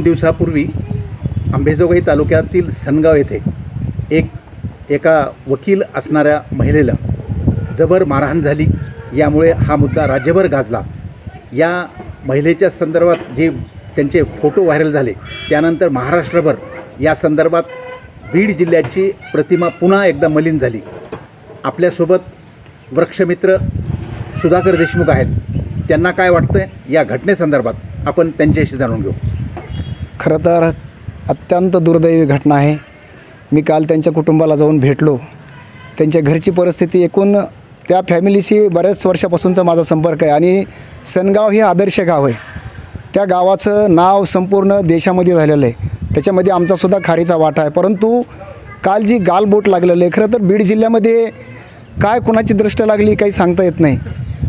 दिवसापूर्वी अंबेजोगाई तालुक्यातील सनगाव येथे एका वकील असणाऱ्या महिलेला जबर मारहाण झाली। यामुळे हा मुद्दा राज्यभर गाजला। या महिलेच्या संदर्भात जे त्यांचे फोटो व्हायरल झाले त्यानंतर महाराष्ट्रभर या संदर्भात बीड जिल्ह्याची प्रतिमा पुन्हा एकदा मलिन झाली। आपल्यासोबत वृक्षमित्र सुधाकर देशमुख आहेत। त्यांना काय वाटतं या घटनेसंदर्भात आपण त्यांच्याशी जाणून घेऊ। खरं तर अत्यंत दुर्दैवी घटना आहे। मी काल त्यांच्या कुटुंबाला जाऊन भेटलो। त्यांच्या घरची परिस्थिती एकूण त्या फॅमिलीशी बऱ्याच वर्षापासूनचा माझा संपर्क आहे आणि सनगाव हे आदर्श गाव आहे। त्या गावाचं नाव संपूर्ण देशामध्ये झालेलं आहे। त्याच्यामध्ये आमचासुद्धा खारीचा वाटा आहे। परंतु काल जी गालबोट लागलेलं आहे, खरं तर बीड जिल्ह्यामध्ये काय कुणाची दृष्ट लागली काही सांगता येत नाही।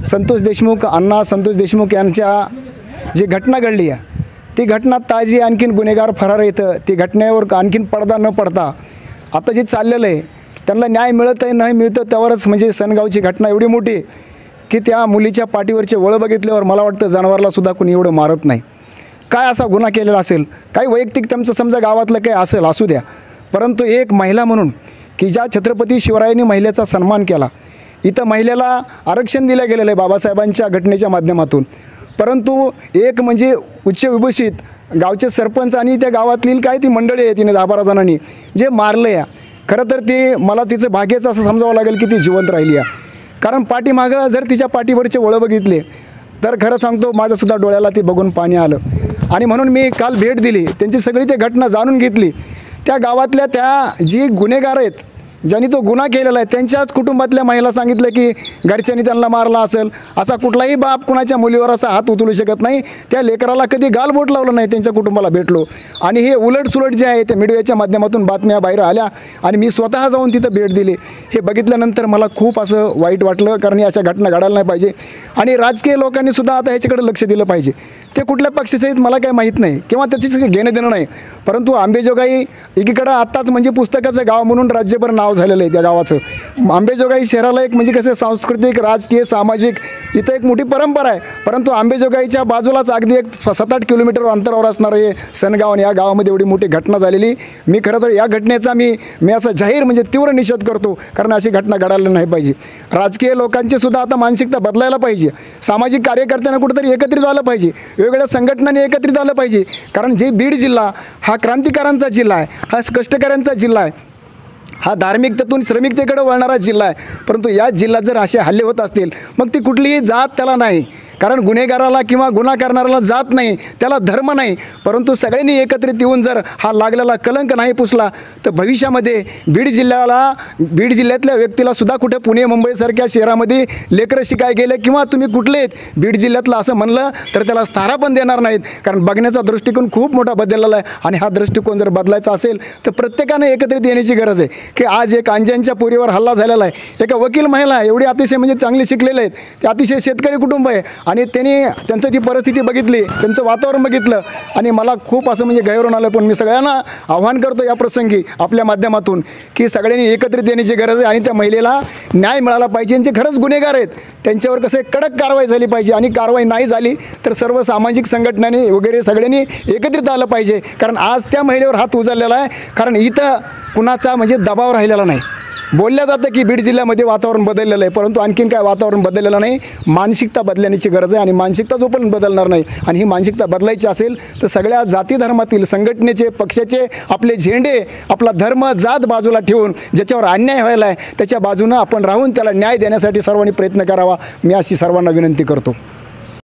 संतोष देशमुख यांच्या जी घटना घडली आहे ती घटना ताजी, आणखीन गुन्हेगार फरार येतं, ती घटनेवर आणखीन पडदा न पडता आता जे चाललेलं आहे त्यांना न्याय मिळत आहे नाही मिळतं त्यावरच म्हणजे सनगावची घटना एवढी मोठी की त्या मुलीच्या पाठीवरचे वळ बघितल्यावर मला वाटतं जनावरालासुद्धा कोणी एवढं मारत नाही। काय असा गुन्हा केलेला असेल, काही वैयक्तिक त्यांचं समजा गावातलं काही असेल असू द्या, परंतु एक महिला म्हणून की ज्या छत्रपती शिवरायांनी महिलेचा सन्मान केला, इथं महिलेला आरक्षण दिलं गेलेलं आहे बाबासाहेबांच्या घटनेच्या माध्यमातून। परंतु एक म्हणजे उच्च विभूषित गावचे सरपंच आणि त्या गावातील काय ती मंडळी आहे, तिने 10-12 जणांनी जे मारलं आहे, खरं तर ते मला तिचं भाग्यच असं समजावं लागेल की ती जिवंत राहिली आहे। कारण पाठीमागं जर तिच्या पाठीवरचे वळं बघितले तर खरं सांगतो माझ्यासुद्धा डोळ्याला ते बघून पाणी आलं आणि म्हणून मी काल भेट दिली, त्यांची सगळी ते घटना जाणून घेतली। त्या गावातल्या त्या जी गुन्हेगार आहेत, ज्यांनी तो गुन्हा केलेला आहे, त्यांच्याच कुटुंबातल्या महिला सांगितलं की घरच्यांनी त्यांना मारला असेल। असा कुठलाही बाप कुणाच्या मुलीवर असा हात उचलू शकत नाही। त्या लेकराला कधी गालबोट लावलं नाही। त्यांच्या कुटुंबाला भेटलो आणि हे उलटसुलट जे आहे ते मीडियाच्या माध्यमातून बातम्या बाहेर आल्या आणि मी स्वतः जाऊन तिथं भेट दिली। हे बघितल्यानंतर मला खूप असं वाईट वाटलं, कारण अशा घटना घडायला नाही पाहिजे आणि राजकीय लोकांनीसुद्धा आता ह्याच्याकडे लक्ष दिलं पाहिजे। ते कुठल्या पक्षाचे आहेत मला काही माहीत नाही किंवा त्याची घेणं देणं नाही, परंतु अंबेजोगाई एकीकडं आत्ताच म्हणजे पुस्तकाचं गाव म्हणून राज्यभर नाव झालेलं आहे त्या गावाचं। अंबेजोगाई शहराला एक म्हणजे कसं सांस्कृतिक, राजकीय, सामाजिक इथं एक मोठी परंपरा आहे, परंतु अंबेजोगाईच्या बाजूलाच अगदी एक 7-8 किलोमीटर अंतरावर असणारं हे सनगाव आणि या गावामध्ये एवढी मोठी घटना झालेली। मी खरं तर या घटनेचा मी असा जाहीर म्हणजे तीव्र निषेध करतो, कारण अशी घटना घडायला नाही पाहिजे। राजकीय लोकांची सुद्धा आता मानसिकता बदलायला पाहिजे। सामाजिक कार्यकर्त्यांना कुठेतरी एकत्रित झालं पाहिजे, वेगवेगळ्या संघटनांनी एकत्रित झालं पाहिजे, कारण जे बीड जिल्हा हा क्रांतिकारांचा जिल्हा आहे, हा कष्टकऱ्यांचा जिल्हा आहे, हा धार्मिकतेतून श्रमिकतेकडे वळणारा जिल्हा आहे। परंतु या जिल्ह्यात जर असे हल्ले होत असतील मग ती कुठलीही जात त्याला नाही, कारण गुन्हेगाराला किंवा गुन्हा करणाऱ्याला जात नाही, त्याला धर्म नाही, परंतु सगळ्यांनी एकत्रित येऊन जर हा लागलेला कलंक नाही पुसला तर भविष्यामध्ये बीड जिल्ह्यातल्या व्यक्तीला सुद्धा कुठे पुणे मुंबईसारख्या शहरामध्ये लेकरं शिकाय गेले किंवा तुम्ही कुठले आहेत बीड जिल्ह्यातलं असं म्हणलं तर त्याला स्थारा पण देणार नाहीत, कारण बघण्याचा दृष्टिकोन खूप मोठा बदललेला आहे आणि हा दृष्टिकोन जर बदलायचा असेल तर प्रत्येकाने एकत्रित येण्याची गरज आहे। की आज एक अंजांच्या पुरीवर हल्ला झालेला आहे, एका वकील महिला एवढी अतिशय म्हणजे चांगली शिकलेले आहेत, ते अतिशय शेतकरी कुटुंब आहे आणि त्यांचं ती परिस्थिती बघितली, त्यांचं वातावरण बघितलं आणि मला खूप असं म्हणजे गैरून आलं। पण मी सगळ्यांना आव्हान करतो या प्रसंगी आपल्या माध्यमातून की सगळ्यांनी एकत्रित येण्याची गरज आहे आणि त्या महिलेला न्याय मिळाला पाहिजे। यांचे खरंच गुन्हेगार आहेत, त्यांच्यावर कसं कडक कारवाई झाली पाहिजे आणि कारवाई नाही झाली तर सर्व सामाजिक संघटनांनी वगैरे सगळ्यांनी एकत्रित आलं पाहिजे, कारण आज त्या महिलेवर हात उचललेला आहे। कारण इथं कुणाचा म्हणजे दबाव राहिलेला नाही। बोलल्या जातं की बीड जिल्ह्यामध्ये वातावरण बदललेलं आहे, परंतु आणखीन काय वातावरण बदललेलं नाही। मानसिकता बदलण्याची गरज आहे आणि मानसिकता जोपर्यंत बदलणार नाही आणि ही मानसिकता बदलायची असेल तर सगळ्या जाती धर्मातील संघटनेचे, पक्षाचे आपले झेंडे, आपला धर्म, जात बाजूला ठेवून ज्याच्यावर अन्याय व्हायला आहे त्याच्या बाजूनं आपण राहून त्याला न्याय देण्यासाठी सर्वांनी प्रयत्न करावा, मी अशी सर्वांना विनंती करतो।